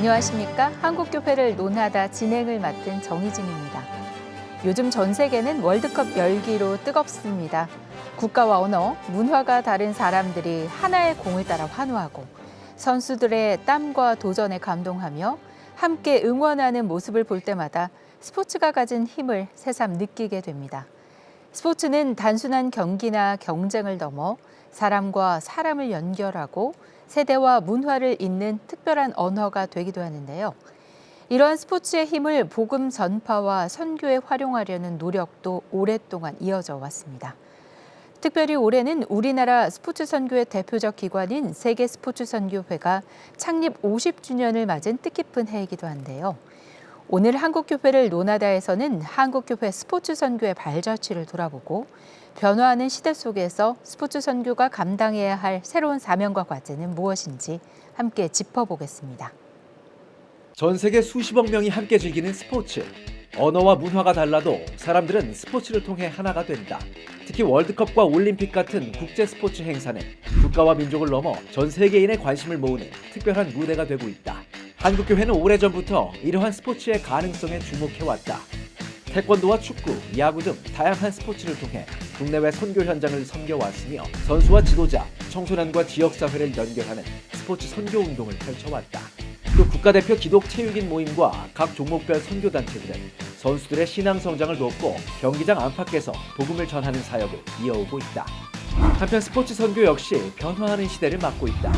안녕하십니까? 한국교회를 논하다 진행을 맡은 정희진입니다. 요즘 전 세계는 월드컵 열기로 뜨겁습니다. 국가와 언어, 문화가 다른 사람들이 하나의 공을 따라 환호하고 선수들의 땀과 도전에 감동하며 함께 응원하는 모습을 볼 때마다 스포츠가 가진 힘을 새삼 느끼게 됩니다. 스포츠는 단순한 경기나 경쟁을 넘어 사람과 사람을 연결하고 세대와 문화를 잇는 특별한 언어가 되기도 하는데요. 이러한 스포츠의 힘을 복음 전파와 선교에 활용하려는 노력도 오랫동안 이어져 왔습니다. 특별히 올해는 우리나라 스포츠 선교의 대표적 기관인 세계스포츠선교회가 창립 50주년을 맞은 뜻깊은 해이기도 한데요. 오늘 한국교회를 논하다에서는 한국교회 스포츠 선교의 발자취를 돌아보고 변화하는 시대 속에서 스포츠 선교가 감당해야 할 새로운 사명과 과제는 무엇인지 함께 짚어보겠습니다. 전 세계 수십억 명이 함께 즐기는 스포츠. 언어와 문화가 달라도 사람들은 스포츠를 통해 하나가 된다. 특히 월드컵과 올림픽 같은 국제 스포츠 행사는 국가와 민족을 넘어 전 세계인의 관심을 모으는 특별한 무대가 되고 있다. 한국교회는 오래전부터 이러한 스포츠의 가능성에 주목해왔다. 태권도와 축구, 야구 등 다양한 스포츠를 통해 국내외 선교 현장을 섬겨왔으며 선수와 지도자, 청소년과 지역사회를 연결하는 스포츠 선교 운동을 펼쳐왔다. 또 국가대표 기독 체육인 모임과 각 종목별 선교단체들은 선수들의 신앙 성장을 돕고 경기장 안팎에서 복음을 전하는 사역을 이어오고 있다. 한편 스포츠 선교 역시 변화하는 시대를 맞고 있다.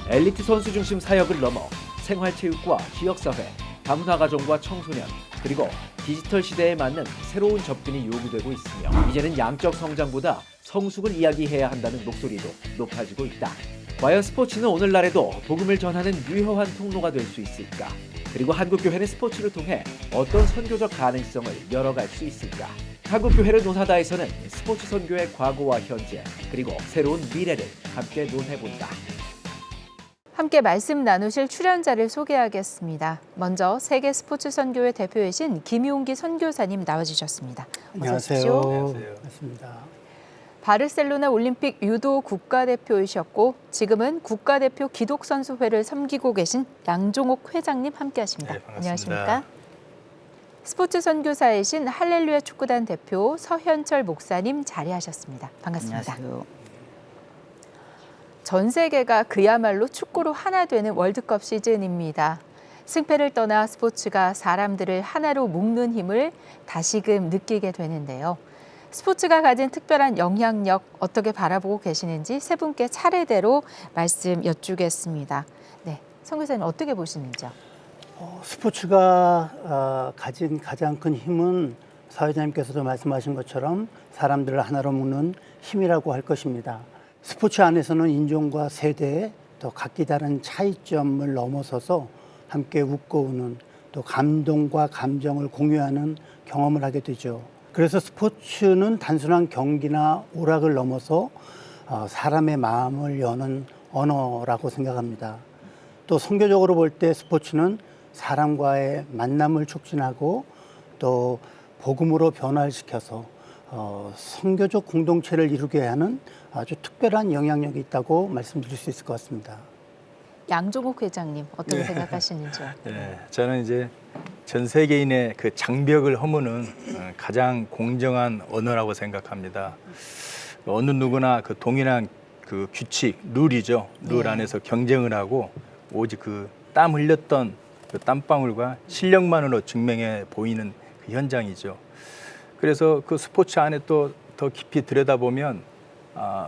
엘리트 선수 중심 사역을 넘어 생활체육과 지역사회, 다문화가정과 청소년, 그리고 디지털 시대에 맞는 새로운 접근이 요구되고 있으며 이제는 양적 성장보다 성숙을 이야기해야 한다는 목소리도 높아지고 있다. 과연 스포츠는 오늘날에도 복음을 전하는 유효한 통로가 될 수 있을까? 그리고 한국교회는 스포츠를 통해 어떤 선교적 가능성을 열어갈 수 있을까? 한국교회를 논하다에서는 스포츠 선교의 과거와 현재, 그리고 새로운 미래를 함께 논해본다. 함께 말씀 나누실 출연자를 소개하겠습니다. 먼저 세계 스포츠 선교회 대표이신 김용기 선교사님 나와주셨습니다. 안녕하세요. 반갑습니다. 바르셀로나 올림픽 유도 국가대표이셨고 지금은 국가대표 기독선수회를 섬기고 계신 양종옥 회장님 함께하십니다. 네, 반갑습니다. 안녕하십니까? 스포츠 선교사이신 할렐루야 축구단 대표 서현철 목사님 자리하셨습니다. 반갑습니다. 안녕하세요. 전 세계가 그야말로 축구로 하나 되는 월드컵 시즌입니다. 승패를 떠나 스포츠가 사람들을 하나로 묶는 힘을 다시금 느끼게 되는데요. 스포츠가 가진 특별한 영향력 어떻게 바라보고 계시는지 세 분께 차례대로 말씀 여쭈겠습니다. 네, 선교사님 어떻게 보시는지요? 스포츠가 가진 가장 큰 힘은 사회자님께서도 말씀하신 것처럼 사람들을 하나로 묶는 힘이라고 할 것입니다. 스포츠 안에서는 인종과 세대, 또 각기 다른 차이점을 넘어서서 함께 웃고 우는 또 감동과 감정을 공유하는 경험을 하게 되죠. 그래서 스포츠는 단순한 경기나 오락을 넘어서 사람의 마음을 여는 언어라고 생각합니다. 또 선교적으로 볼 때 스포츠는 사람과의 만남을 촉진하고 또 복음으로 변화시켜서 선교적 공동체를 이루게 하는 아주 특별한 영향력이 있다고 말씀드릴 수 있을 것 같습니다. 양종옥 회장님 어떻게 생각하시는지요? 네, 저는 이제 전 세계인의 그 장벽을 허무는 가장 공정한 언어라고 생각합니다. 어느 누구나 그 동일한 그 규칙, 룰이죠. 룰 안에서 경쟁을 하고 오직 그 땀 흘렸던 그 땀방울과 실력만으로 증명해 보이는 그 현장이죠. 그래서 그 스포츠 안에 또 더 깊이 들여다보면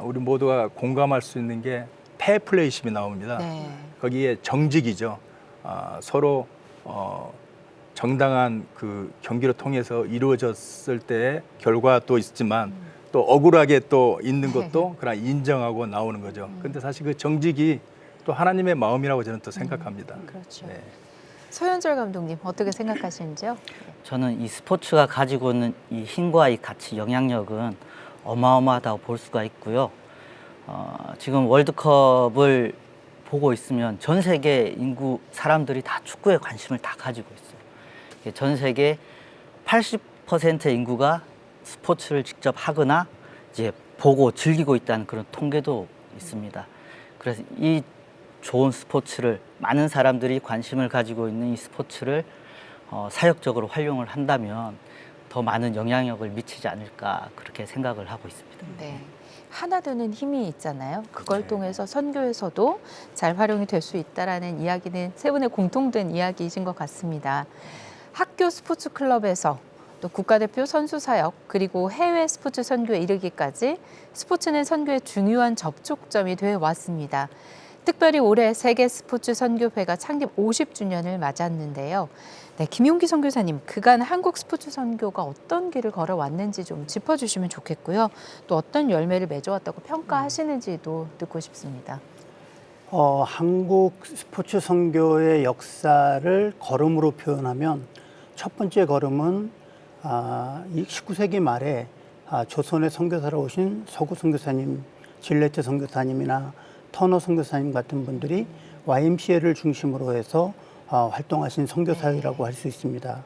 우리 모두가 공감할 수 있는 게 페어플레이심이 나옵니다. 네. 거기에 정직이죠. 서로 정당한 그 경기를 통해서 이루어졌을 때의 결과도 있지만 또 억울하게 또 있는 것도 그냥 인정하고 나오는 거죠. 근데 사실 그 정직이 또 하나님의 마음이라고 저는 또 생각합니다. 그렇죠. 네. 서현철 감독님 어떻게 생각하시는지요? 저는 이 스포츠가 가지고 있는 이 힘과 이 가치, 영향력은 어마어마하다고 볼 수가 있고요. 지금 월드컵을 보고 있으면 전 세계 인구 사람들이 다 축구에 관심을 다 가지고 있어요. 전 세계 80%의 인구가 스포츠를 직접 하거나 이제 보고 즐기고 있다는 그런 통계도 있습니다. 그래서 이 좋은 스포츠를 많은 사람들이 관심을 가지고 있는 이 스포츠를 사역적으로 활용을 한다면 더 많은 영향력을 미치지 않을까 그렇게 생각을 하고 있습니다. 네. 하나 되는 힘이 있잖아요. 그걸 네. 통해서 선교에서도 잘 활용이 될 수 있다라는 이야기는 세 분의 공통된 이야기이신 것 같습니다. 학교 스포츠 클럽에서 또 국가대표 선수 사역 그리고 해외 스포츠 선교에 이르기까지 스포츠는 선교의 중요한 접촉점이 되어 왔습니다. 특별히 올해 세계 스포츠 선교회가 창립 50주년을 맞았는데요. 네, 김용기 선교사님, 그간 한국 스포츠 선교가 어떤 길을 걸어왔는지 좀 짚어주시면 좋겠고요. 또 어떤 열매를 맺어왔다고 평가하시는지도 듣고 싶습니다. 한국 스포츠 선교의 역사를 걸음으로 표현하면 첫 번째 걸음은 19세기 말에 조선의 선교사로 오신 서구 선교사님, 질레트 선교사님이나 터너 선교사님 같은 분들이 YMCA를 중심으로 해서 활동하신 선교사회라고 할 수 있습니다.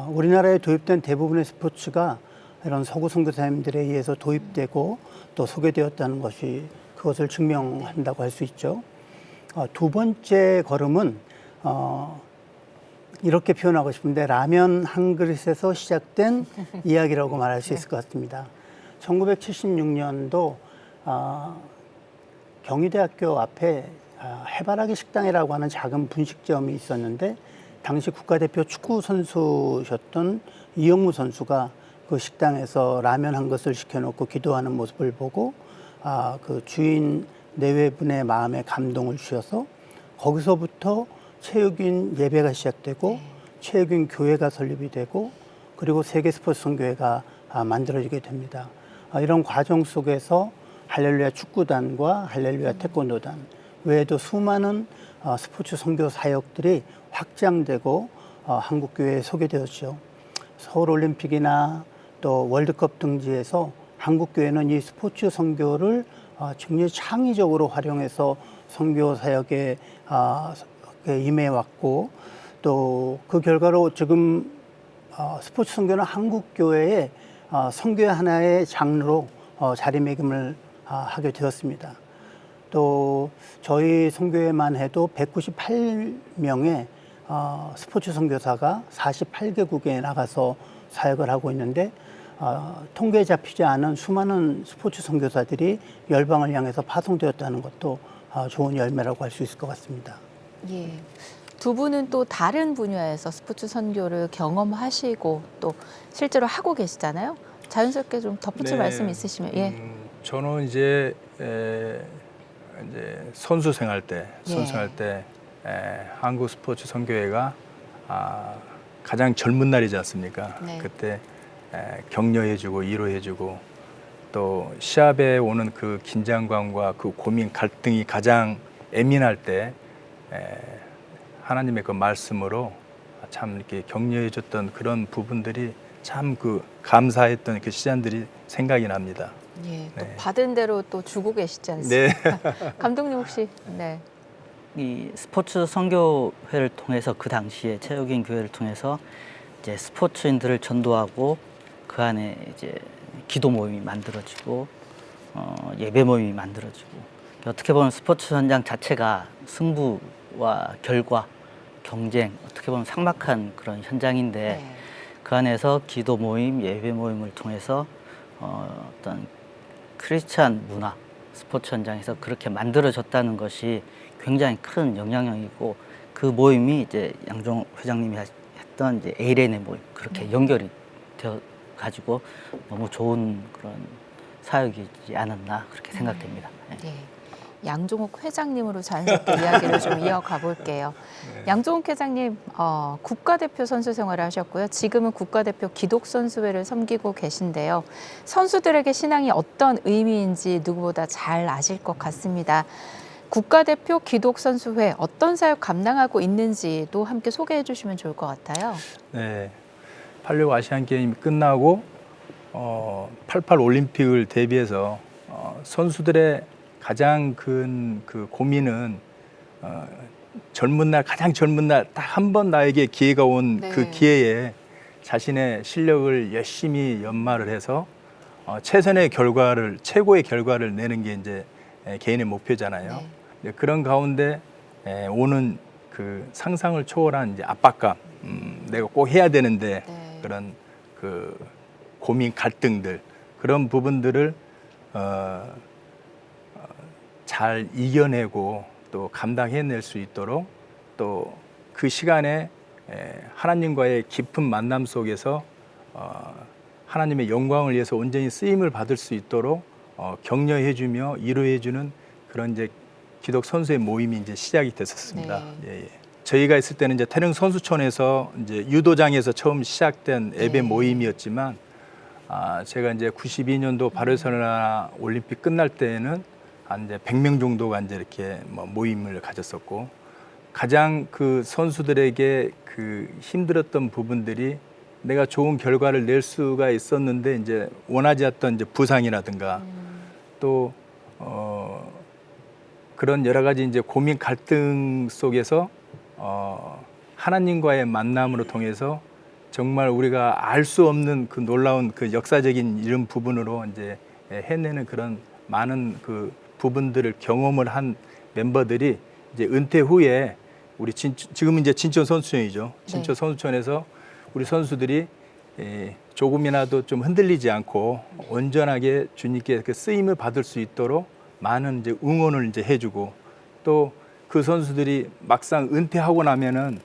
우리나라에 도입된 대부분의 스포츠가 이런 서구 선교사님들에 의해서 도입되고 또 소개되었다는 것이 그것을 증명한다고 할 수 있죠. 두 번째 걸음은 이렇게 표현하고 싶은데 라면 한 그릇에서 시작된 이야기라고 말할 수 있을 것 같습니다. 1976년도 경희대학교 앞에 해바라기 식당이라고 하는 작은 분식점이 있었는데 당시 국가대표 축구 선수셨던 이영무 선수가 그 식당에서 라면 한 것을 시켜놓고 기도하는 모습을 보고 그 주인 내외분의 마음에 감동을 주셔서 거기서부터 체육인 예배가 시작되고 체육인 교회가 설립이 되고 그리고 세계 스포츠 선교회가 만들어지게 됩니다. 이런 과정 속에서 할렐루야 축구단과 할렐루야 태권도단 외에도 수많은 스포츠 선교 사역들이 확장되고 한국 교회에 소개되었죠. 서울올림픽이나 또 월드컵 등지에서 한국 교회는 이 스포츠 선교를 굉장히 창의적으로 활용해서 선교 사역에 임해왔고 또 그 결과로 지금 스포츠 선교는 한국 교회의 선교의 하나의 장르로 자리매김을 하게 되었습니다. 또 저희 선교회만 해도 198명의 스포츠 선교사가 48개국에 나가서 사역을 하고 있는데 통계에 잡히지 않은 수많은 스포츠 선교사들이 열방을 향해서 파송되었다는 것도 좋은 열매라고 할 수 있을 것 같습니다. 예. 두 분은 또 다른 분야에서 스포츠 선교를 경험하시고 또 실제로 하고 계시잖아요. 자연스럽게 좀 덧붙일 말씀 있으시면 예. 저는 이제 선수 생활 때 한국 스포츠 선교회가 가장 젊은 날이지 않습니까? 네. 그때 격려해주고 위로해주고 또 시합에 오는 그 긴장감과 그 고민 갈등이 가장 예민할 때 하나님의 그 말씀으로 참 이렇게 격려해줬던 그런 부분들이 참 그 감사했던 그 시간들이 생각이 납니다. 예. 또 네. 받은 대로 또 주고 계시지 않습니까? 감독님 혹시 네. 이 스포츠 선교회를 통해서 그 당시에 체육인 교회를 통해서 이제 스포츠인들을 전도하고 그 안에 이제 기도 모임이 만들어지고 예배 모임이 만들어지고 어떻게 보면 스포츠 현장 자체가 승부와 결과 경쟁 어떻게 보면 삭막한 그런 현장인데 네. 그 안에서 기도 모임 예배 모임을 통해서 어떤 크리스찬 문화 스포츠 현장에서 그렇게 만들어졌다는 것이 굉장히 큰 영향력이고 그 모임이 이제 양종 회장님이 했던 이제 에이렌의 모임 그렇게 연결이 되어 가지고 너무 좋은 그런 사역이지 않았나 그렇게 생각됩니다. 네. 네. 양종욱 회장님으로 자연스럽게 이야기를 좀 이어가 볼게요. 양종욱 회장님 국가대표 선수 생활을 하셨고요. 지금은 국가대표 기독선수회를 섬기고 계신데요. 선수들에게 신앙이 어떤 의미인지 누구보다 잘 아실 것 같습니다. 국가대표 기독선수회 어떤 사역 감당하고 있는지도 함께 소개해 주시면 좋을 것 같아요. 네, 86 아시안 게임이 끝나고 88 올림픽을 대비해서 선수들의 가장 큰 그 고민은 젊은 날 가장 젊은 날 딱 한 번 나에게 기회가 온 그 네. 기회에 자신의 실력을 열심히 연마를 해서 최선의 결과를 최고의 결과를 내는 게 이제 개인의 목표잖아요. 네. 이제 그런 가운데 오는 그 상상을 초월한 이제 압박감, 내가 꼭 해야 되는데 네. 그런 그 고민, 갈등들 그런 부분들을 잘 이겨내고 또 감당해낼 수 있도록 또 그 시간에 하나님과의 깊은 만남 속에서 하나님의 영광을 위해서 온전히 쓰임을 받을 수 있도록 격려해주며 위로해주는 그런 이제 기독 선수의 모임이 이제 시작이 됐었습니다. 네. 예, 예. 저희가 있을 때는 이제 태릉 선수촌에서 이제 유도장에서 처음 시작된 예배 네. 모임이었지만 제가 이제 92년도 바르셀로나 올림픽 끝날 때에는 한 이제 100명 정도가 이제 이렇게 뭐 모임을 가졌었고 가장 그 선수들에게 그 힘들었던 부분들이 내가 좋은 결과를 낼 수가 있었는데 이제 원하지 않던 이제 부상이라든가 또 그런 여러 가지 이제 고민 갈등 속에서 하나님과의 만남으로 통해서 정말 우리가 알 수 없는 그 놀라운 그 역사적인 이런 부분으로 이제 해내는 그런 많은 그 부분들을 경험을 한 멤버들이 이제 은퇴 후에 우리 지금은 이제 진천 선수촌이죠. 진천 선수촌에서 우리 선수들이 조금이라도 좀 흔들리지 않고 온전하게 주님께 그 쓰임을 받을 수 있도록 많은 이제 응원을 이제 해주고 또 그 선수들이 막상 은퇴하고 나면은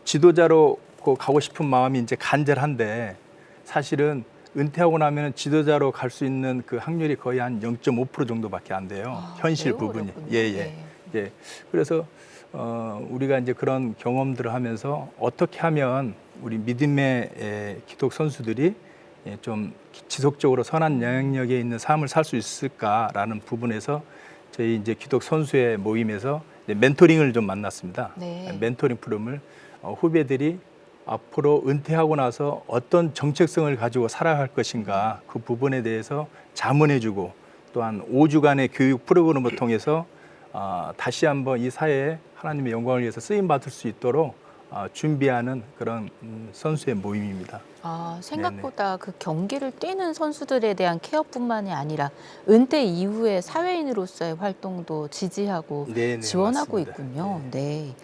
지도자로 가고 싶은 마음이 이제 간절한데 사실은 은퇴하고 나면 지도자로 갈 수 있는 그 확률이 거의 한 0.5% 정도밖에 안 돼요. 현실 매우 부분이. 어렵군요. 예. 그래서 우리가 이제 그런 경험들을 하면서 어떻게 하면 우리 믿음의 기독 선수들이 좀 지속적으로 선한 영향력에 있는 삶을 살 수 있을까라는 부분에서 저희 이제 기독 선수의 모임에서 이제 멘토링을 좀 만났습니다. 네. 멘토링 프로그램을 후배들이 앞으로 은퇴하고 나서 어떤 정체성을 가지고 살아갈 것인가 그 부분에 대해서 자문해주고 또한 5주간의 교육 프로그램을 통해서 다시 한번 이 사회에 하나님의 영광을 위해서 쓰임 받을 수 있도록 준비하는 그런 선수의 모임입니다. 생각보다 그 경기를 뛰는 선수들에 대한 케어뿐만이 아니라 은퇴 이후에 사회인으로서의 활동도 지지하고 네네, 지원하고 맞습니다. 있군요. 네.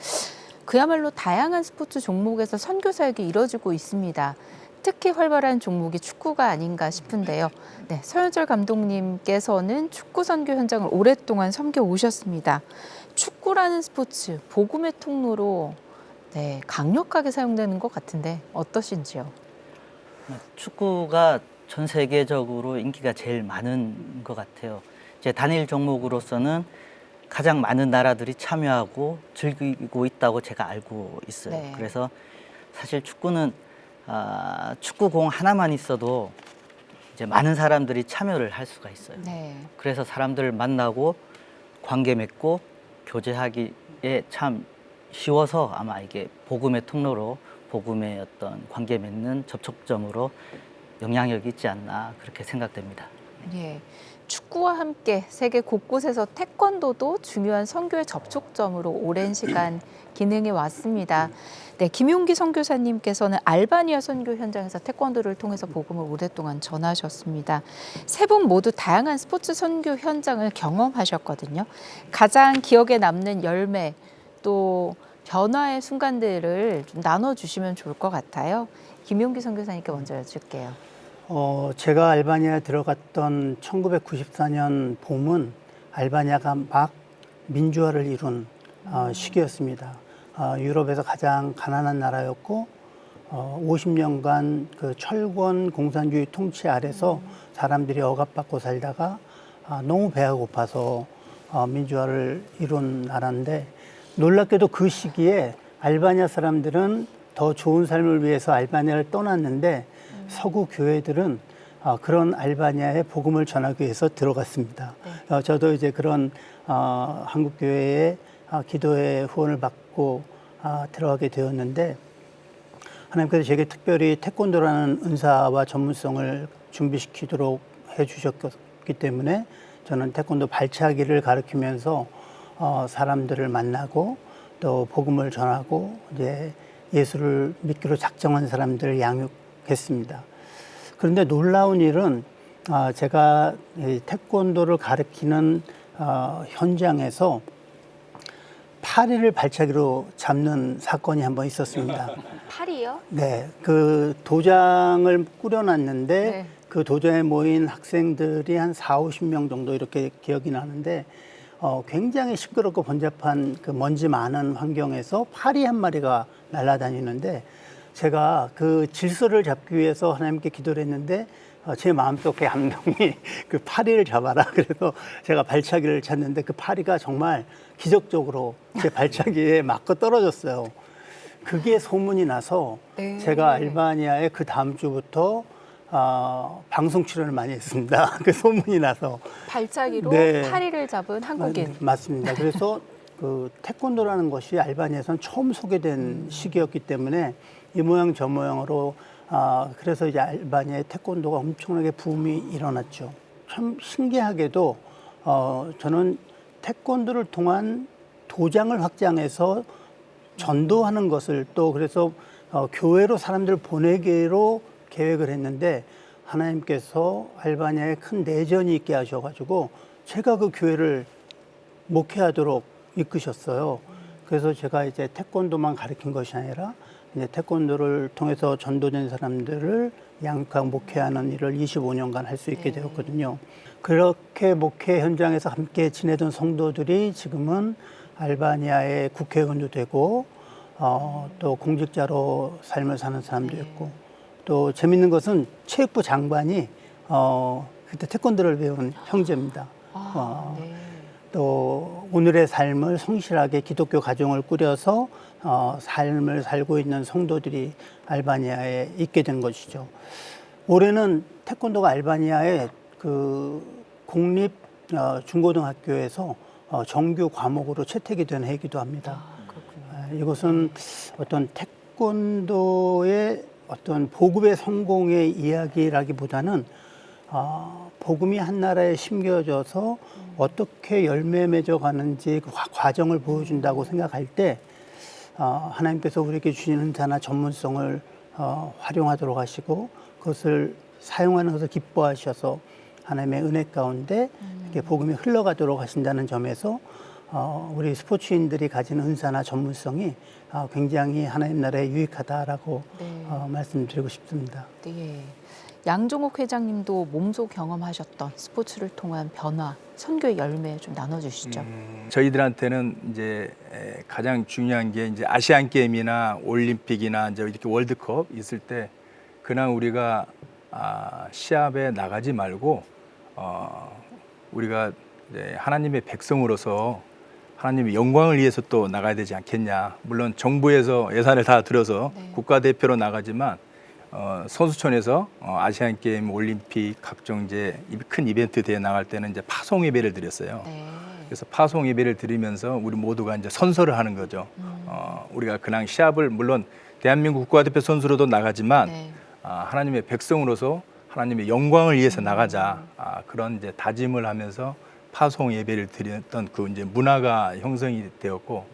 그야말로 다양한 스포츠 종목에서 선교 사역이 이뤄지고 있습니다. 특히 활발한 종목이 축구가 아닌가 싶은데요. 네, 서현철 감독님께서는 축구 선교 현장을 오랫동안 섬겨 오셨습니다. 축구라는 스포츠, 복음의 통로로 강력하게 사용되는 것 같은데 어떠신지요? 축구가 전 세계적으로 인기가 제일 많은 것 같아요. 이제 단일 종목으로서는 가장 많은 나라들이 참여하고 즐기고 있다고 제가 알고 있어요. 네. 그래서 사실 축구는 축구공 하나만 있어도 이제 많은 사람들이 참여를 할 수가 있어요. 네. 그래서 사람들을 만나고 관계 맺고 교제하기에 참 쉬워서 아마 이게 복음의 통로로 복음의 어떤 관계 맺는 접촉점으로 영향력이 있지 않나 그렇게 생각됩니다. 예. 축구와 함께 세계 곳곳에서 태권도도 중요한 선교의 접촉점으로 오랜 시간 기능해 왔습니다. 네, 김용기 선교사님께서는 알바니아 선교 현장에서 태권도를 통해서 복음을 오랫동안 전하셨습니다. 세 분 모두 다양한 스포츠 선교 현장을 경험하셨거든요. 가장 기억에 남는 열매 또 변화의 순간들을 좀 나눠주시면 좋을 것 같아요. 김용기 선교사님께 먼저 여쭐게요. 제가 알바니아에 들어갔던 1994년 봄은 알바니아가 막 민주화를 이룬 시기였습니다. 유럽에서 가장 가난한 나라였고 50년간 그 철권 공산주의 통치 아래서 사람들이 억압받고 살다가 너무 배가 고파서 민주화를 이룬 나라인데 놀랍게도 그 시기에 알바니아 사람들은 더 좋은 삶을 위해서 알바니아를 떠났는데 서구 교회들은 그런 알바니아에 복음을 전하기 위해서 들어갔습니다. 네. 저도 이제 그런 한국 교회의 기도의 후원을 받고 들어가게 되었는데 하나님께서 제게 특별히 태권도라는 은사와 전문성을 준비시키도록 해주셨기 때문에 저는 태권도 발차기를 가르치면서 사람들을 만나고 또 복음을 전하고 이제 예수를 믿기로 작정한 사람들을 양육했습니다. 그런데 놀라운 일은 제가 태권도를 가르치는 현장에서 파리를 발차기로 잡는 사건이 한번 있었습니다. 팔이요? 네, 그 도장을 꾸려놨는데 네. 그 도장에 모인 학생들이 한 4, 50명 정도 이렇게 기억이 나는데 굉장히 시끄럽고 번잡한 그 먼지 많은 환경에서 파리 한 마리가 날아다니는데 제가 그 질서를 잡기 위해서 하나님께 기도를 했는데 제 마음속 감동이 그 파리를 잡아라. 그래서 제가 발차기를 찼는데 그 파리가 정말 기적적으로 제 발차기에 맞고 떨어졌어요. 그게 소문이 나서 네. 제가 알바니아에 그 다음 주부터 방송 출연을 많이 했습니다. 그 소문이 나서. 발차기로 네. 파리를 잡은 한국인. 맞습니다. 그래서 그 태권도라는 것이 알바니아에서는 처음 소개된 시기였기 때문에 이 모양 저 모양으로 그래서 이제 알바니아의 태권도가 엄청나게 붐이 일어났죠. 참 신기하게도 저는 태권도를 통한 도장을 확장해서 전도하는 것을 또 그래서 교회로 사람들을 보내기로 계획을 했는데 하나님께서 알바니아에 큰 내전이 있게 하셔가지고 제가 그 교회를 목회하도록 이끄셨어요. 그래서 제가 이제 태권도만 가르친 것이 아니라 이제 태권도를 통해서 전도된 사람들을 양육하고 목회하는 일을 25년간 할 수 있게 되었거든요. 그렇게 목회 현장에서 함께 지내던 성도들이 지금은 알바니아의 국회의원도 되고 또 공직자로 삶을 사는 사람도 있고 또 재밌는 것은 체육부 장관이 그때 태권도를 배운 형제입니다. 네. 또 오늘의 삶을 성실하게 기독교 가정을 꾸려서 삶을 살고 있는 성도들이 알바니아에 있게 된 것이죠. 올해는 태권도가 알바니아의 그 공립 중고등학교에서 정규 과목으로 채택이 된 해이기도 합니다. 이것은 어떤 태권도의 어떤 보급의 성공의 이야기라기보다는 복음이 한 나라에 심겨져서 어떻게 열매 맺어 가는지 그 과정을 보여준다고 생각할 때 하나님께서 우리에게 주신 은사나 전문성을 활용하도록 하시고 그것을 사용하는 것을 기뻐하셔서 하나님의 은혜 가운데 이렇게 복음이 흘러가도록 하신다는 점에서 우리 스포츠인들이 가진 은사나 전문성이 굉장히 하나님 나라에 유익하다라고 네. 말씀드리고 싶습니다. 네. 양종옥 회장님도 몸소 경험하셨던 스포츠를 통한 변화, 선교의 열매 좀 나눠주시죠. 저희들한테는 이제 가장 중요한 게 이제 아시안 게임이나 올림픽이나 이제 이렇게 월드컵 있을 때 그냥 우리가 시합에 나가지 말고 우리가 이제 하나님의 백성으로서 하나님의 영광을 위해서 또 나가야 되지 않겠냐. 물론 정부에서 예산을 다 들여서 네. 국가대표로 나가지만 선수촌에서 아시안 게임, 올림픽 각종 이제 큰 이벤트 대회 나갈 때는 이제 파송 예배를 드렸어요. 네. 그래서 파송 예배를 드리면서 우리 모두가 이제 선서를 하는 거죠. 우리가 그냥 시합을 물론 대한민국 국가대표 선수로도 나가지만 네. 하나님의 백성으로서 하나님의 영광을 위해서 나가자. 그런 이제 다짐을 하면서 파송 예배를 드렸던 그 이제 문화가 형성이 되었고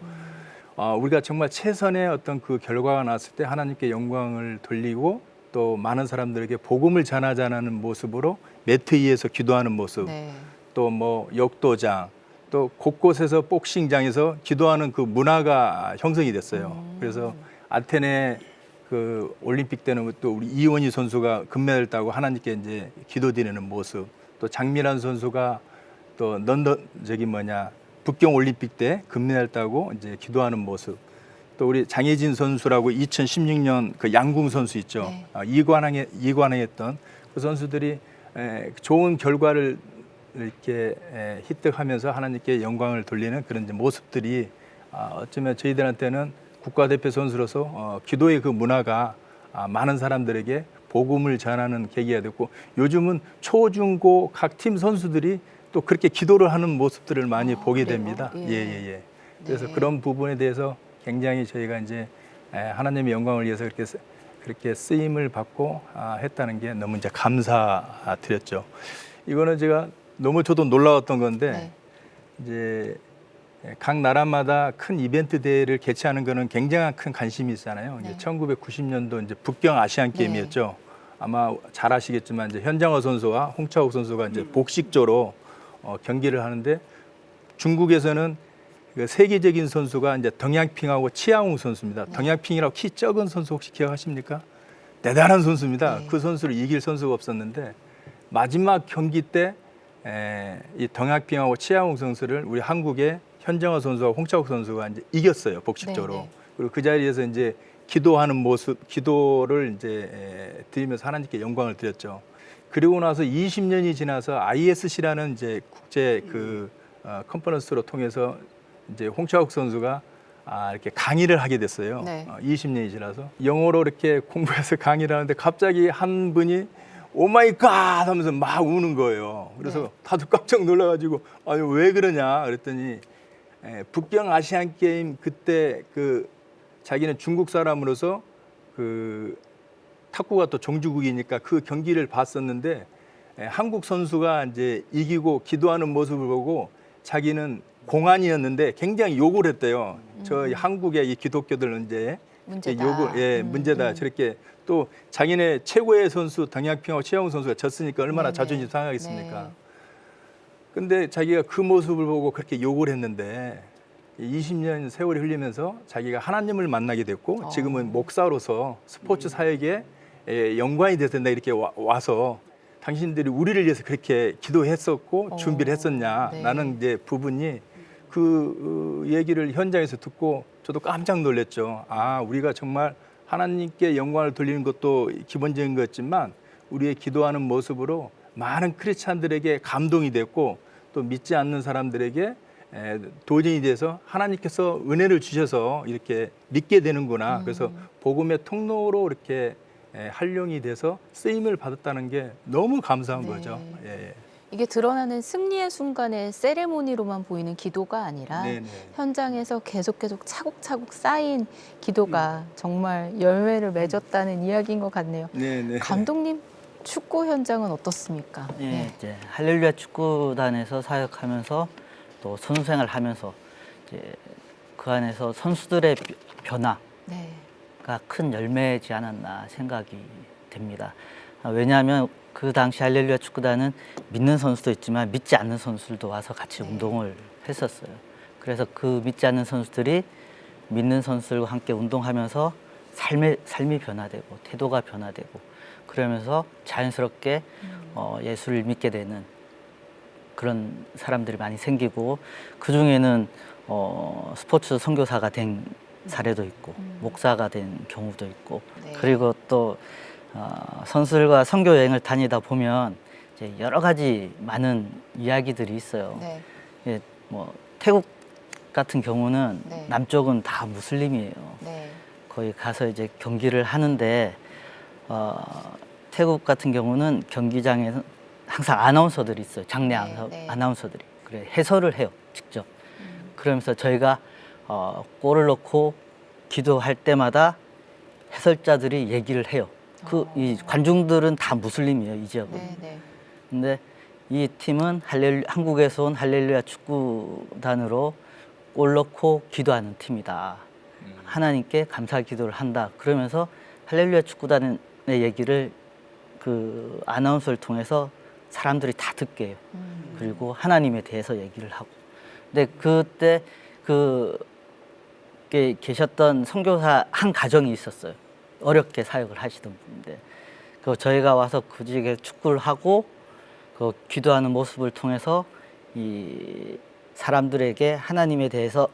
우리가 정말 최선의 어떤 그 결과가 났을 때 하나님께 영광을 돌리고 또 많은 사람들에게 복음을 전하자는 모습으로 매트 위에서 기도하는 모습, 네. 또 뭐 역도장, 또 곳곳에서 복싱장에서 기도하는 그 문화가 형성이 됐어요. 그래서 아테네 그 올림픽 때는 또 우리 이원희 선수가 금메달 따고 하나님께 이제 기도드리는 모습, 또 장미란 선수가 또 런던 북경 올림픽 때 금메달 따고 이제 기도하는 모습. 또 우리 장혜진 선수라고 2016년 그 양궁 선수 있죠. 네. 이관왕했던 그 선수들이 좋은 결과를 이렇게 획득하면서 하나님께 영광을 돌리는 그런 이제 모습들이 어쩌면 저희들한테는 국가대표 선수로서 기도의 그 문화가 많은 사람들에게 복음을 전하는 계기가 됐고 요즘은 초, 중, 고 각 팀 선수들이 또 그렇게 기도를 하는 모습들을 많이 보게 그래요? 됩니다. 예. 예. 그래서 네. 그런 부분에 대해서 굉장히 저희가 이제 하나님의 영광을 위해서 그렇게 쓰임을 받고 했다는 게 너무 이제 감사드렸죠. 이거는 제가 너무 저도 놀라웠던 건데 네. 이제 각 나라마다 큰 이벤트 대회를 개최하는 거는 굉장한 큰 관심이 있잖아요. 네. 이제 1990년도 이제 북경 아시안 게임이었죠. 아마 잘 아시겠지만 이제 현장호 선수와 홍차욱 선수가 이제 복식조로 경기를 하는데 중국에서는 그 세계적인 선수가 이제 덩양핑하고 치양웅 선수입니다. 덩양핑이라고 키 적은 선수 혹시 기억하십니까? 대단한 선수입니다. 네. 그 선수를 이길 선수가 없었는데 마지막 경기 때 이 덩양핑하고 치양웅 선수를 우리 한국의 현정화 선수와 홍차국 선수가 이제 이겼어요, 복식적으로. 네, 네. 그리고 그 자리에서 이제 기도하는 모습, 기도를 이제 드리면서 하나님께 영광을 드렸죠. 그리고 나서 20년이 지나서 ISC라는 이제 국제 컨퍼런스로 통해서 이제 홍차국 선수가 이렇게 강의를 하게 됐어요. 네. 20년이 지나서 영어로 이렇게 공부해서 강의를 하는데 갑자기 한 분이 오 마이 갓 하면서 막 우는 거예요. 그래서 네. 다들 깜짝 놀라가지고 아니 왜 그러냐 그랬더니 북경 아시안 게임 그때 자기는 중국 사람으로서 탁구가 또 종주국이니까 그 경기를 봤었는데 한국 선수가 이제 이기고 기도하는 모습을 보고 자기는 공안이었는데 굉장히 욕을 했대요. 저 한국의 이 기독교들은 이제 문제다. 욕을 문제다. 저렇게 또 자기네 최고의 선수 덩양핑하고 치양웅 선수가 졌으니까 얼마나 네네. 자존심 상하겠습니까? 네. 근데 자기가 그 모습을 보고 그렇게 욕을 했는데 20년 세월이 흘리면서 자기가 하나님을 만나게 됐고 지금은 목사로서 스포츠 사역에 연관이 돼서 내가 이렇게 와서 당신들이 우리를 위해서 그렇게 기도했었고 준비를 했었냐. 네. 나는 이제 부분이 그 얘기를 현장에서 듣고 저도 깜짝 놀랐죠. 우리가 정말 하나님께 영광을 돌리는 것도 기본적인 것지만 우리의 기도하는 모습으로 많은 크리스찬들에게 감동이 됐고 또 믿지 않는 사람들에게 도전이 돼서 하나님께서 은혜를 주셔서 이렇게 믿게 되는구나. 그래서 복음의 통로로 이렇게 활용이 돼서 쓰임을 받았다는 게 너무 감사한 네. 거죠. 예. 이게 드러나는 승리의 순간에 세레모니로만 보이는 기도가 아니라 네네. 현장에서 계속 차곡차곡 쌓인 기도가 정말 열매를 맺었다는 이야기인 것 같네요. 네네. 감독님 축구 현장은 어떻습니까? 예, 이제 할렐루야 축구단에서 사역하면서 또 선수 생활하면서 이제 그 안에서 선수들의 변화가 네. 큰 열매지 않았나 생각이 됩니다. 왜냐하면 그 당시 할렐루야 축구단은 믿는 선수도 있지만 믿지 않는 선수들도 와서 같이 운동을 했었어요. 그래서 그 믿지 않는 선수들이 믿는 선수들과 함께 운동하면서 삶이 변화되고 태도가 변화되고 그러면서 자연스럽게 예수를 믿게 되는 그런 사람들이 많이 생기고 그 중에는 스포츠 선교사가 된 사례도 있고 목사가 된 경우도 있고 네. 그리고 또 선수들과 선교 여행을 다니다 보면 이제 여러 가지 많은 이야기들이 있어요. 네. 예, 뭐 태국 같은 경우는 네. 남쪽은 다 무슬림이에요. 네. 거기 가서 이제 경기를 하는데 태국 같은 경우는 경기장에서 항상 아나운서들이 있어요. 장내 네. 아나운서들이 그래 해설을 해요 직접. 그러면서 저희가 골을 넣고 기도할 때마다 해설자들이 얘기를 해요. 이 관중들은 다 무슬림이에요 이 지역은. 네. 네. 근데 이 팀은 한국에서 온 할렐루야 축구단으로 골 넣고 기도하는 팀이다. 하나님께 감사 기도를 한다. 그러면서 할렐루야 축구단의 얘기를 그 아나운서를 통해서 사람들이 다 듣게 해요. 그리고 하나님에 대해서 얘기를 하고. 근데 그때 계셨던 선교사 한 가정이 있었어요. 어렵게 사역을 하시던 분인데 저희가 와서 그 지역에 축구를 하고 그 기도하는 모습을 통해서 이 사람들에게 하나님에 대해서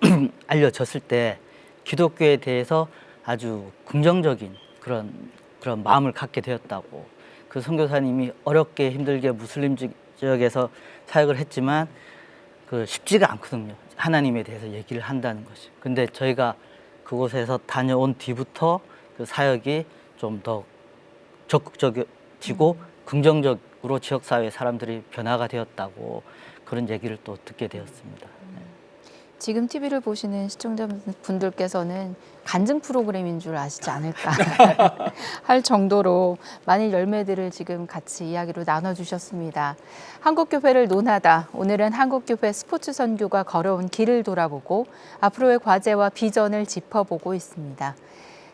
알려졌을 때 기독교에 대해서 아주 긍정적인 그런 마음을 갖게 되었다고. 그 선교사님이 어렵게 힘들게 무슬림 지역에서 사역을 했지만 쉽지가 않거든요. 하나님에 대해서 얘기를 한다는 것이. 근데 저희가 그곳에서 다녀온 뒤부터 그 사역이 좀 더 적극적이고 긍정적으로 지역사회 사람들이 변화가 되었다고 그런 얘기를 또 듣게 되었습니다. 지금 TV를 보시는 시청자분들께서는 간증 프로그램인 줄 아시지 않을까 할 정도로 많은 열매들을 지금 같이 이야기로 나눠주셨습니다. 한국교회를 논하다. 오늘은 한국교회 스포츠 선교가 걸어온 길을 돌아보고 앞으로의 과제와 비전을 짚어보고 있습니다.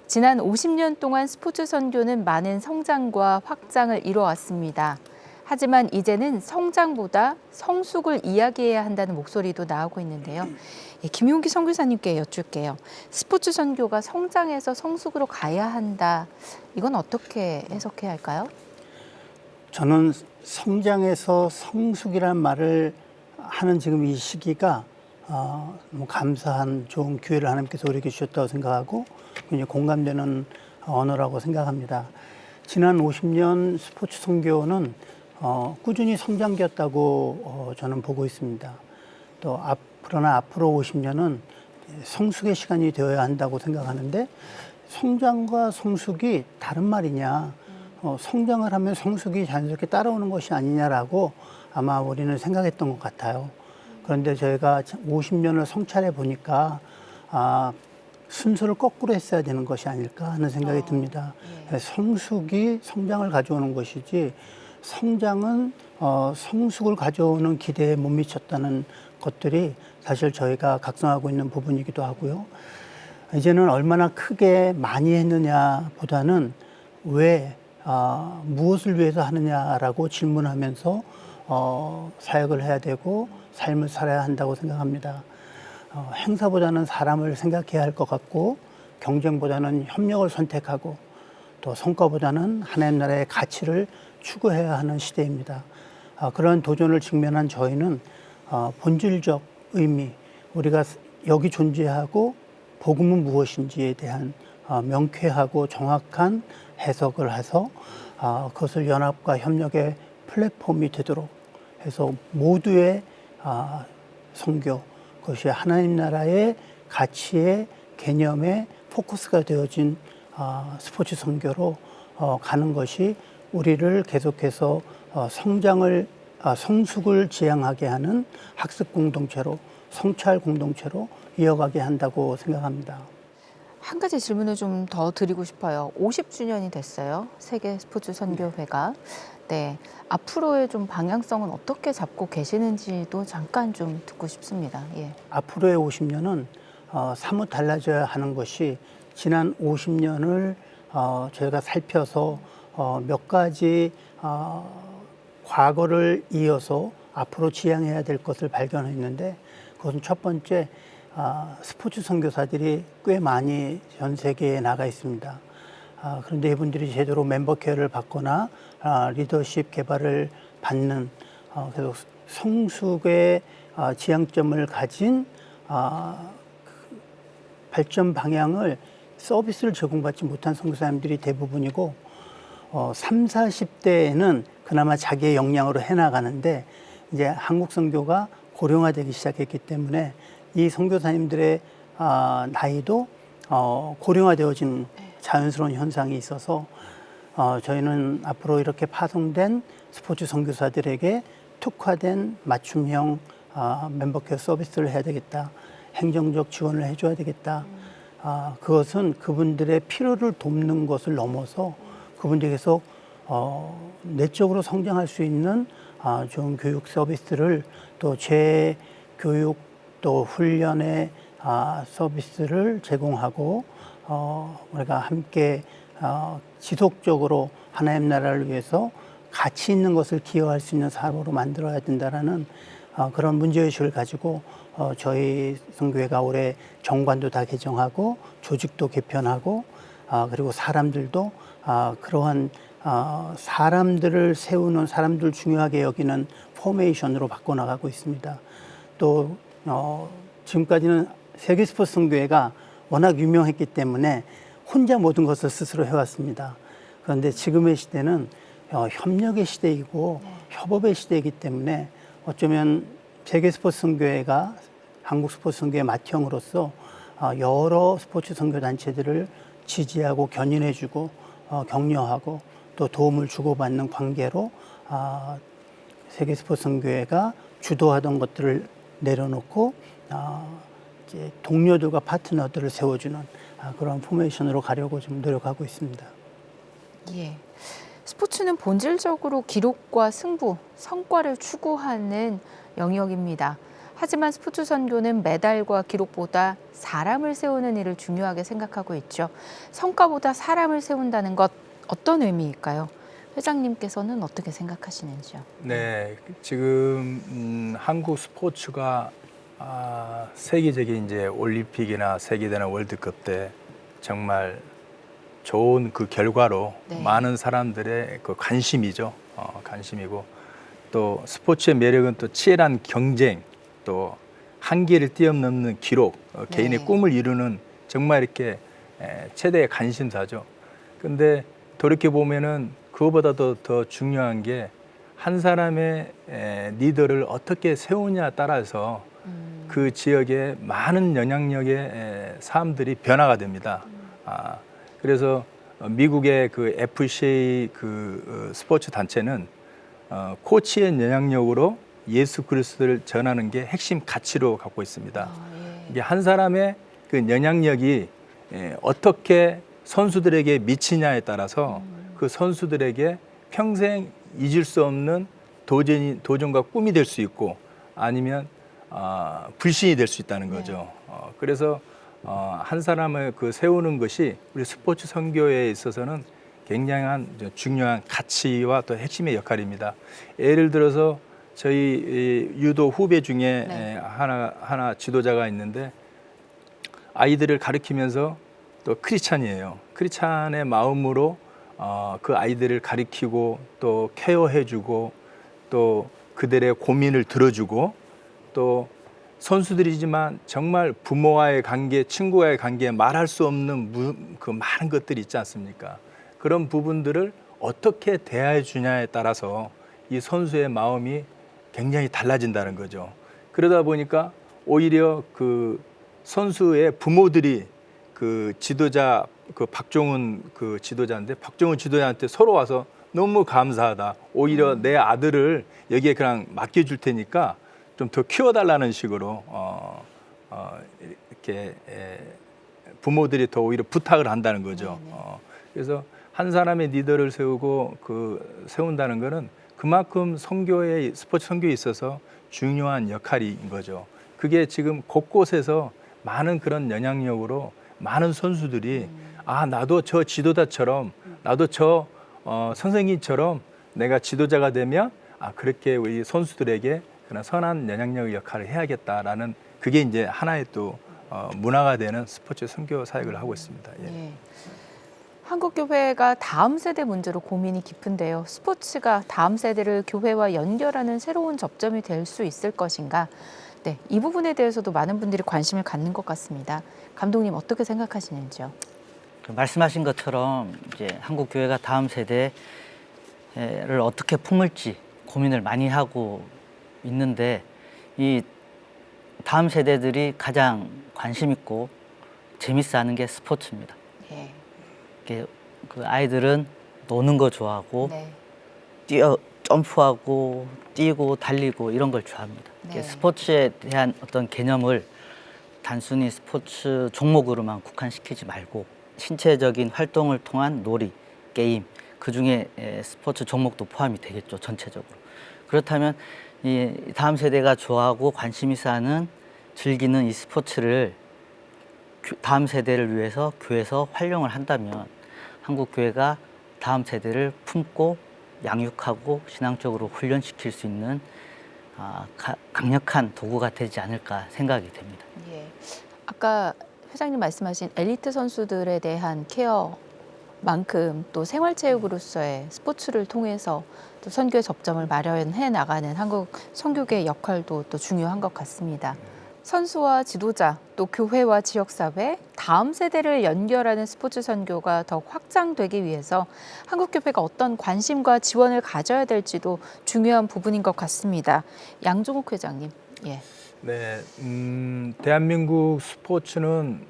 지난 50년 동안 스포츠 선교는 많은 성장과 확장을 이뤄왔습니다. 하지만 이제는 성장보다 성숙을 이야기해야 한다는 목소리도 나오고 있는데요. 예, 김용기 선교사님께 여쭐게요. 스포츠 선교가 성장에서 성숙으로 가야 한다. 이건 어떻게 해석해야 할까요? 저는 성장에서 성숙이란 말을 하는 지금 이 시기가 너무 감사한 좋은 기회를 하나님께서 우리에게 주셨다고 생각하고 굉장히 공감되는 언어라고 생각합니다. 지난 50년 스포츠 선교는 꾸준히 성장기였다고 저는 보고 있습니다. 그러나 앞으로 50년은 성숙의 시간이 되어야 한다고 생각하는데 성장과 성숙이 다른 말이냐, 성장을 하면 성숙이 자연스럽게 따라오는 것이 아니냐라고 아마 우리는 생각했던 것 같아요. 그런데 저희가 50년을 성찰해 보니까 순서를 거꾸로 했어야 되는 것이 아닐까 하는 생각이 듭니다. 성숙이 성장을 가져오는 것이지 성장은 성숙을 가져오는 기대에 못 미쳤다는 것들이 사실 저희가 각성하고 있는 부분이기도 하고요. 이제는 얼마나 크게 많이 했느냐보다는 왜 무엇을 위해서 하느냐라고 질문하면서 사역을 해야 되고 삶을 살아야 한다고 생각합니다. 행사보다는 사람을 생각해야 할 것 같고 경쟁보다는 협력을 선택하고 또 성과보다는 하나님 나라의 가치를 추구해야 하는 시대입니다. 그런 도전을 직면한 저희는 본질적 의미, 우리가 여기 존재하고 복음은 무엇인지에 대한 명쾌하고 정확한 해석을 해서 그것을 연합과 협력의 플랫폼이 되도록 해서 모두의 선교, 그것이 하나님 나라의 가치의 개념의 포커스가 되어진 스포츠 선교로 가는 것이 우리를 계속해서 성숙을 지향하게 하는 학습 공동체로, 성찰 공동체로 이어가게 한다고 생각합니다. 한 가지 질문을 좀 더 드리고 싶어요. 50주년이 됐어요. 세계 스포츠 선교회가. 네, 앞으로의 좀 방향성은 어떻게 잡고 계시는지도 잠깐 좀 듣고 싶습니다. 예. 앞으로의 50년은 사뭇 달라져야 하는 것이 지난 50년을 저희가 살펴서 몇 가지 과거를 이어서 앞으로 지향해야 될 것을 발견했는데 그것은 첫 번째 스포츠 선교사들이 꽤 많이 전 세계에 나가 있습니다. 그런데 이분들이 제대로 멤버 케어를 받거나 리더십 개발을 받는 그래서 성숙의 지향점을 가진 발전 방향을 서비스를 제공받지 못한 선교사님들이 대부분이고 3, 40대에는 그나마 자기의 역량으로 해나가는데 이제 한국 선교가 고령화되기 시작했기 때문에 이 선교사님들의 나이도 고령화되어진 자연스러운 현상이 있어서 저희는 앞으로 이렇게 파송된 스포츠 선교사들에게 특화된 맞춤형 멤버케어 서비스를 해야 되겠다. 행정적 지원을 해줘야 되겠다. 그것은 그분들의 필요를 돕는 것을 넘어서 그분들이 계속 내적으로 성장할 수 있는 좋은 교육 서비스를 또 재교육 또 훈련의 서비스를 제공하고 우리가 함께 지속적으로 하나님 나라를 위해서 가치 있는 것을 기여할 수 있는 사람으로 만들어야 된다라는 그런 문제의식을 가지고 저희 선교회가 올해 정관도 다 개정하고 조직도 개편하고 그리고 사람들도 그러한 사람들을 세우는 사람들 중요하게 여기는 포메이션으로 바꿔나가고 있습니다. 또 지금까지는 세계 스포츠 선교회가 워낙 유명했기 때문에 혼자 모든 것을 스스로 해왔습니다. 그런데 지금의 시대는 협력의 시대이고 협업의 시대이기 때문에 어쩌면 세계 스포츠 선교회가 한국 스포츠 선교회 맏형으로서 여러 스포츠 선교 단체들을 지지하고 견인해주고 격려하고 또 도움을 주고받는 관계로 세계 스포츠 선교회가 주도하던 것들을 내려놓고 이제 동료들과 파트너들을 세워주는 그런 포메이션으로 가려고 좀 노력하고 있습니다. 예. 스포츠는 본질적으로 기록과 승부, 성과를 추구하는 영역입니다. 하지만 스포츠 선교는 메달과 기록보다 사람을 세우는 일을 중요하게 생각하고 있죠. 성과보다 사람을 세운다는 것 어떤 의미일까요? 회장님께서는 어떻게 생각하시는지요? 네, 지금 한국 스포츠가 세계적인 이제 올림픽이나 세계대회 월드컵 때 정말 좋은 그 결과로 네. 많은 사람들의 그 관심이죠. 관심이고 또 스포츠의 매력은 또 치열한 경쟁, 또 한계를 뛰어넘는 기록, 개인의 네. 꿈을 이루는 정말 이렇게 최대의 관심사죠. 근데 돌이켜 보면은 그거보다도 더 중요한 게 한 사람의 리더를 어떻게 세우냐에 따라서 그 지역의 많은 영향력의 사람들이 변화가 됩니다. 그래서 미국의 그 FCA 그 스포츠 단체는 코치의 영향력으로 예수 그리스도를 전하는 게 핵심 가치로 갖고 있습니다. 예. 이게 한 사람의 그 영향력이 어떻게 선수들에게 미치냐에 따라서 그 선수들에게 평생 잊을 수 없는 도전과 꿈이 될 수 있고 아니면 불신이 될 수 있다는 거죠. 그래서 한 사람을 그 세우는 것이 우리 스포츠 선교에 있어서는 굉장한 중요한 가치와 또 핵심의 역할입니다. 예를 들어서 저희 유도 후배 중에 네. 하나 지도자가 있는데 아이들을 가르치면서 또 크리스찬이에요. 크리스찬의 마음으로 그 아이들을 가르치고 또 케어해주고 또 그들의 고민을 들어주고 또 선수들이지만 정말 부모와의 관계, 친구와의 관계에 말할 수 없는 그 많은 것들이 있지 않습니까? 그런 부분들을 어떻게 대해 주냐에 따라서 이 선수의 마음이 굉장히 달라진다는 거죠. 그러다 보니까 오히려 그 선수의 부모들이 그 지도자 그 박종훈 그 지도자인데 박종훈 지도자한테 서로 와서 너무 감사하다. 오히려 내 아들을 여기에 그냥 맡겨줄 테니까 좀 더 키워달라는 식으로 이렇게 부모들이 더 오히려 부탁을 한다는 거죠. 그래서 한 사람의 리더를 세우고 세운다는 거는 그만큼 선교에 스포츠 선교에 있어서 중요한 역할인 거죠. 그게 지금 곳곳에서 많은 그런 영향력으로 많은 선수들이 나도 저 지도자처럼 나도 저 선생님처럼 내가 지도자가 되면 그렇게 우리 선수들에게 그런 선한 영향력 역할을 해야겠다라는 그게 이제 하나의 또 문화가 되는 스포츠 선교 사역을 하고 있습니다. 예. 예. 한국 교회가 다음 세대 문제로 고민이 깊은데요. 스포츠가 다음 세대를 교회와 연결하는 새로운 접점이 될 수 있을 것인가? 네, 이 부분에 대해서도 많은 분들이 관심을 갖는 것 같습니다. 감독님 어떻게 생각하시는지요? 말씀하신 것처럼 이제 한국 교회가 다음 세대를 어떻게 품을지 고민을 많이 하고 있는데 이 다음 세대들이 가장 관심 있고 재밌어하는 게 스포츠입니다. 예. 그 아이들은 노는 거 좋아하고 네. 점프하고 뛰고 달리고 이런 걸 좋아합니다. 네. 스포츠에 대한 어떤 개념을 단순히 스포츠 종목으로만 국한시키지 말고 신체적인 활동을 통한 놀이, 게임, 그중에 스포츠 종목도 포함이 되겠죠, 전체적으로. 그렇다면 이 다음 세대가 좋아하고 관심 있어 하는 즐기는 이 스포츠를 다음 세대를 위해서 교회에서 활용을 한다면 한국 교회가 다음 세대를 품고 양육하고 신앙적으로 훈련시킬 수 있는 강력한 도구가 되지 않을까 생각이 됩니다. 예. 아까 회장님 말씀하신 엘리트 선수들에 대한 케어만큼 또 생활체육으로서의 스포츠를 통해서 또 선교의 접점을 마련해 나가는 한국 선교계의 역할도 또 중요한 것 같습니다. 선수와 지도자, 또 교회와 지역사회, 다음 세대를 연결하는 스포츠 선교가 더 확장되기 위해서 한국교회가 어떤 관심과 지원을 가져야 될지도 중요한 부분인 것 같습니다. 양종욱 회장님. 예. 네, 대한민국 스포츠는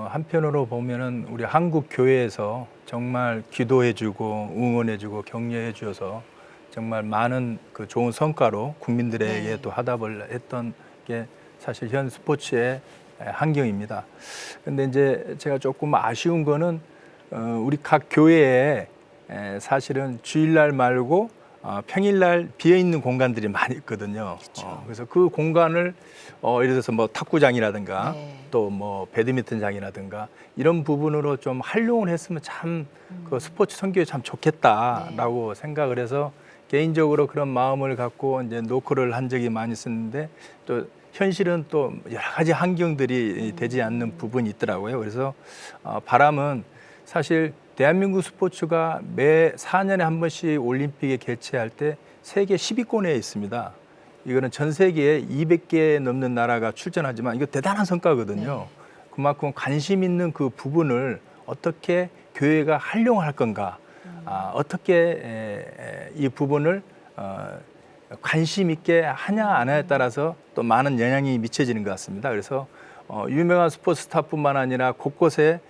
한편으로 보면은 우리 한국 교회에서 정말 기도해주고 응원해주고 격려해주어서 정말 많은 그 좋은 성과로 국민들에게 네. 또 화답을 했던 게 사실 현 스포츠의 환경입니다. 근데 이제 제가 조금 아쉬운 거는 우리 각 교회에 사실은 주일날 말고 평일날 비어 있는 공간들이 많이 있거든요. 그래서 그 공간을 예를 들어서 뭐 탁구장이라든가 네. 또 뭐 배드민턴장이라든가 이런 부분으로 좀 활용을 했으면 참 그 스포츠 선교에 참 좋겠다라고 생각을 해서 개인적으로 그런 마음을 갖고 이제 노크를 한 적이 많이 있었는데 또 현실은 또 여러 가지 환경들이 되지 않는 부분이 있더라고요. 그래서 바람은 사실 대한민국 스포츠가 매 4년에 한 번씩 올림픽에 개최할 때 세계 10위권에 있습니다. 이거는 전 세계에 200개 넘는 나라가 출전하지만 이거 대단한 성과거든요. 그만큼 관심 있는 그 부분을 어떻게 교회가 활용할 건가, 어떻게 이 부분을 관심 있게 하냐 안 하냐에 따라서 또 많은 영향이 미쳐지는 것 같습니다. 그래서 유명한 스포츠 스타뿐만 아니라 곳곳에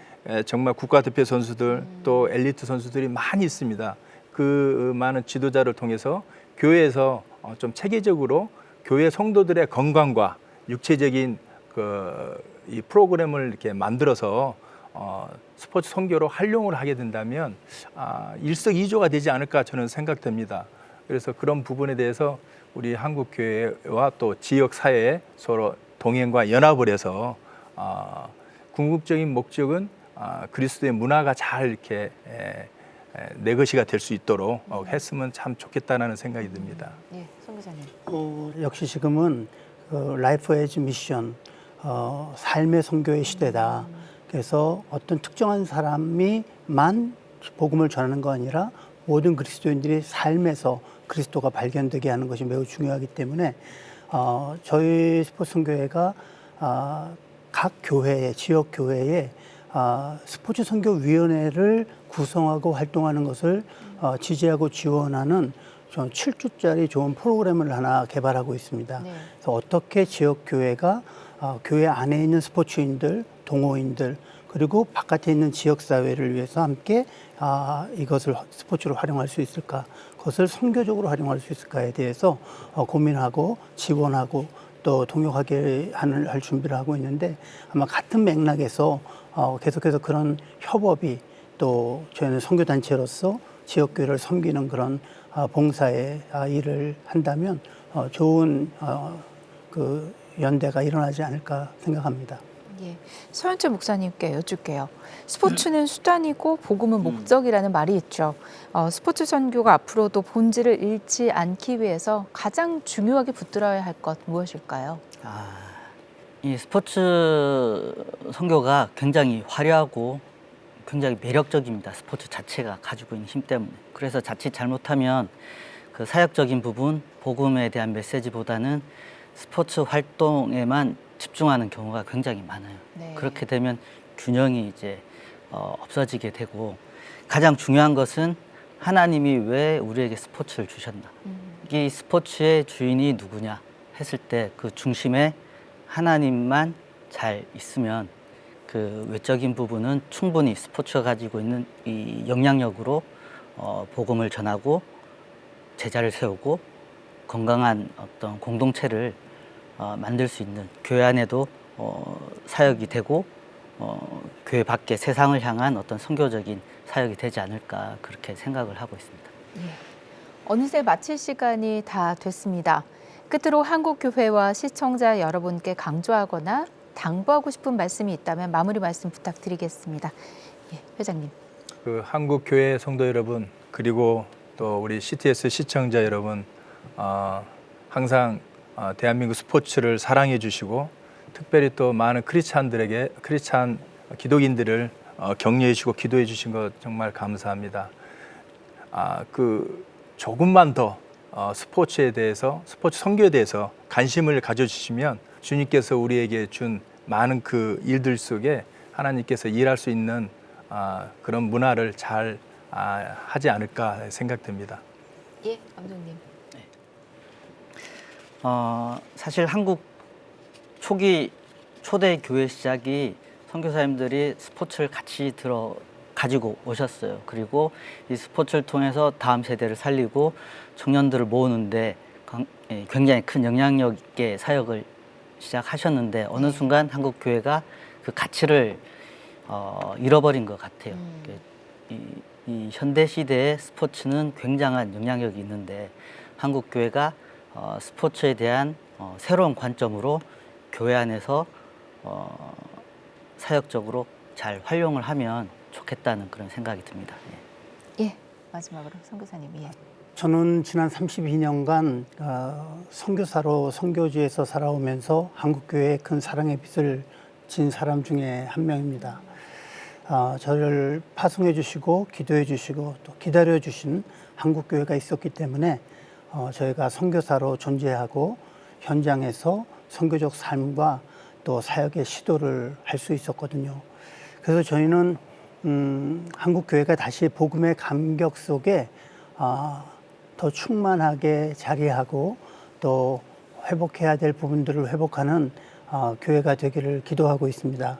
정말 국가대표 선수들 또 엘리트 선수들이 많이 있습니다. 그 많은 지도자를 통해서 교회에서 좀 체계적으로 교회 성도들의 건강과 육체적인 이 프로그램을 이렇게 만들어서 스포츠 선교로 활용을 하게 된다면 일석이조가 되지 않을까 저는 생각됩니다. 그래서 그런 부분에 대해서 우리 한국 교회와 또 지역 사회에 서로 동행과 연합을 해서 궁극적인 목적은 그리스도의 문화가 잘 이렇게 내 것이가 될 수 있도록 했으면 참 좋겠다는 생각이 듭니다. 예, 선교사님. 역시 지금은 라이프 에즈 미션, 삶의 선교의 시대다. 그래서 어떤 특정한 사람이만 복음을 전하는 거 아니라 모든 그리스도인들이 삶에서 그리스도가 발견되게 하는 것이 매우 중요하기 때문에 저희 스포츠 선교회가 각 교회에, 지역 교회에 스포츠 선교위원회를 구성하고 활동하는 것을 지지하고 지원하는 좀 7주짜리 좋은 프로그램을 하나 개발하고 있습니다. 네. 그래서 어떻게 지역 교회가 교회 안에 있는 스포츠인들, 동호인들 그리고 바깥에 있는 지역 사회를 위해서 함께 이것을 스포츠로 활용할 수 있을까, 그것을 선교적으로 활용할 수 있을까에 대해서 고민하고 지원하고 또 동역하게 할 준비를 하고 있는데 아마 같은 맥락에서 계속해서 그런 협업이 또 저희는 선교단체로서 지역교회를 섬기는 그런 봉사의 일을 한다면 좋은 그 연대가 일어나지 않을까 생각합니다. 예, 서현철 목사님께 여쭐게요. 스포츠는 수단이고 복음은 목적이라는 말이 있죠. 스포츠 선교가 앞으로도 본질을 잃지 않기 위해서 가장 중요하게 붙들어야 할 것 무엇일까요? 이 스포츠 선교가 굉장히 화려하고 굉장히 매력적입니다. 스포츠 자체가 가지고 있는 힘 때문에. 그래서 자칫 잘못하면 그 사역적인 부분, 복음에 대한 메시지보다는 스포츠 활동에만 집중하는 경우가 굉장히 많아요. 네. 그렇게 되면 균형이 이제 없어지게 되고, 가장 중요한 것은 하나님이 왜 우리에게 스포츠를 주셨나. 이 스포츠의 주인이 누구냐 했을 때 그 중심에 하나님만 잘 있으면 그 외적인 부분은 충분히 스포츠가 가지고 있는 이 영향력으로 복음을 전하고 제자를 세우고 건강한 어떤 공동체를 만들 수 있는, 교회 안에도 사역이 되고 교회 밖에 세상을 향한 어떤 선교적인 사역이 되지 않을까, 그렇게 생각을 하고 있습니다. 예. 어느새 마칠 시간이 다 됐습니다. 끝으로 한국교회와 시청자 여러분께 강조하거나 당부하고 싶은 말씀이 있다면 마무리 말씀 부탁드리겠습니다. 예, 회장님. 그 한국 교회 성도 여러분, 그리고 또 우리 CTS 시청자 여러분, 항상 대한민국 스포츠를 사랑해 주시고 특별히 또 많은 크리스찬 기독인들을 격려해 주시고 기도해 주신 것 정말 감사합니다. 그 조금만 더 스포츠에 대해서, 스포츠 선교에 대해서 관심을 가져주시면 주님께서 우리에게 준 많은 그 일들 속에 하나님께서 일할 수 있는 그런 문화를 잘 하지 않을까 생각됩니다. 예, 감독님. 사실 한국 초대 교회 시작이 선교사님들이 스포츠를 같이 가지고 오셨어요. 그리고 이 스포츠를 통해서 다음 세대를 살리고 청년들을 모으는데 굉장히 큰 영향력 있게 사역을 시작하셨는데 어느 순간 한국 교회가 그 가치를 잃어버린 것 같아요. 이 현대 시대의 스포츠는 굉장한 영향력이 있는데 한국 교회가 스포츠에 대한 새로운 관점으로 교회 안에서 사역적으로 잘 활용을 하면 좋겠다는 그런 생각이 듭니다. 예, 마지막으로 선교사님. 예. 저는 지난 32년간 선교사로 선교지에서 살아오면서 한국교회에 큰 사랑의 빚을 진 사람 중에 한 명입니다. 저를 파송해 주시고 기도해 주시고 또 기다려 주신 한국교회가 있었기 때문에 저희가 선교사로 존재하고 현장에서 선교적 삶과 또 사역의 시도를 할 수 있었거든요. 그래서 저희는 한국교회가 다시 복음의 감격 속에 더 충만하게 자리하고 또 회복해야 될 부분들을 회복하는 교회가 되기를 기도하고 있습니다.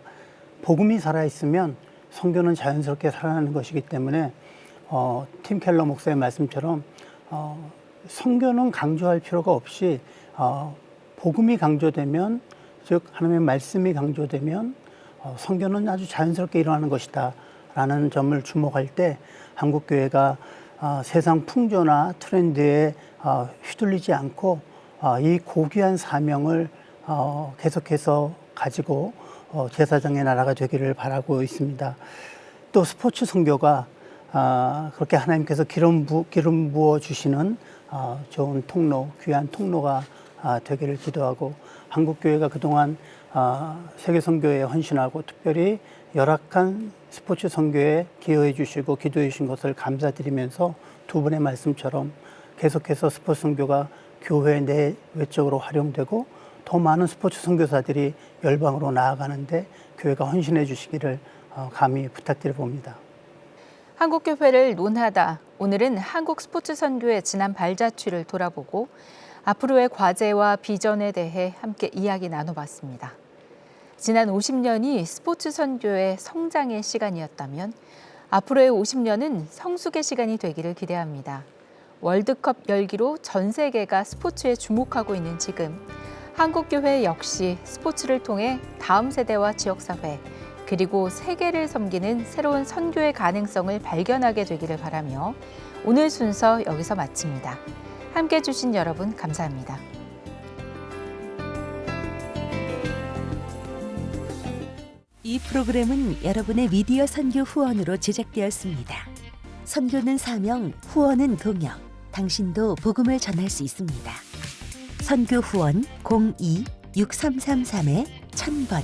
복음이 살아있으면 선교는 자연스럽게 살아나는 것이기 때문에 팀 켈러 목사의 말씀처럼 선교는 강조할 필요가 없이 복음이 강조되면, 즉 하나님의 말씀이 강조되면 선교는 아주 자연스럽게 일어나는 것이다 라는 점을 주목할 때 한국교회가 세상 풍조나 트렌드에 휘둘리지 않고 이 고귀한 사명을 계속해서 가지고 제사장의 나라가 되기를 바라고 있습니다. 또 스포츠 선교가 그렇게 하나님께서 기름 부어 주시는 좋은 통로, 귀한 통로가 되기를 기도하고, 한국교회가 그동안 세계 선교에 헌신하고 특별히 열악한 스포츠 선교에 기여해 주시고 기도해 주신 것을 감사드리면서 두 분의 말씀처럼 계속해서 스포츠 선교가 교회 내외적으로 활용되고 더 많은 스포츠 선교사들이 열방으로 나아가는데 교회가 헌신해 주시기를 감히 부탁드려 봅니다. 한국교회를 논하다. 오늘은 한국 스포츠 선교의 지난 발자취를 돌아보고 앞으로의 과제와 비전에 대해 함께 이야기 나눠봤습니다. 지난 50년이 스포츠 선교의 성장의 시간이었다면 앞으로의 50년은 성숙의 시간이 되기를 기대합니다. 월드컵 열기로 전 세계가 스포츠에 주목하고 있는 지금, 한국교회 역시 스포츠를 통해 다음 세대와 지역사회, 그리고 세계를 섬기는 새로운 선교의 가능성을 발견하게 되기를 바라며 오늘 순서 여기서 마칩니다. 함께해 주신 여러분 감사합니다. 이 프로그램은 여러분의 미디어 선교 후원으로 제작되었습니다. 선교는 사명, 후원은 동역. 당신도 복음을 전할 수 있습니다. 선교 후원 02-6333-1000번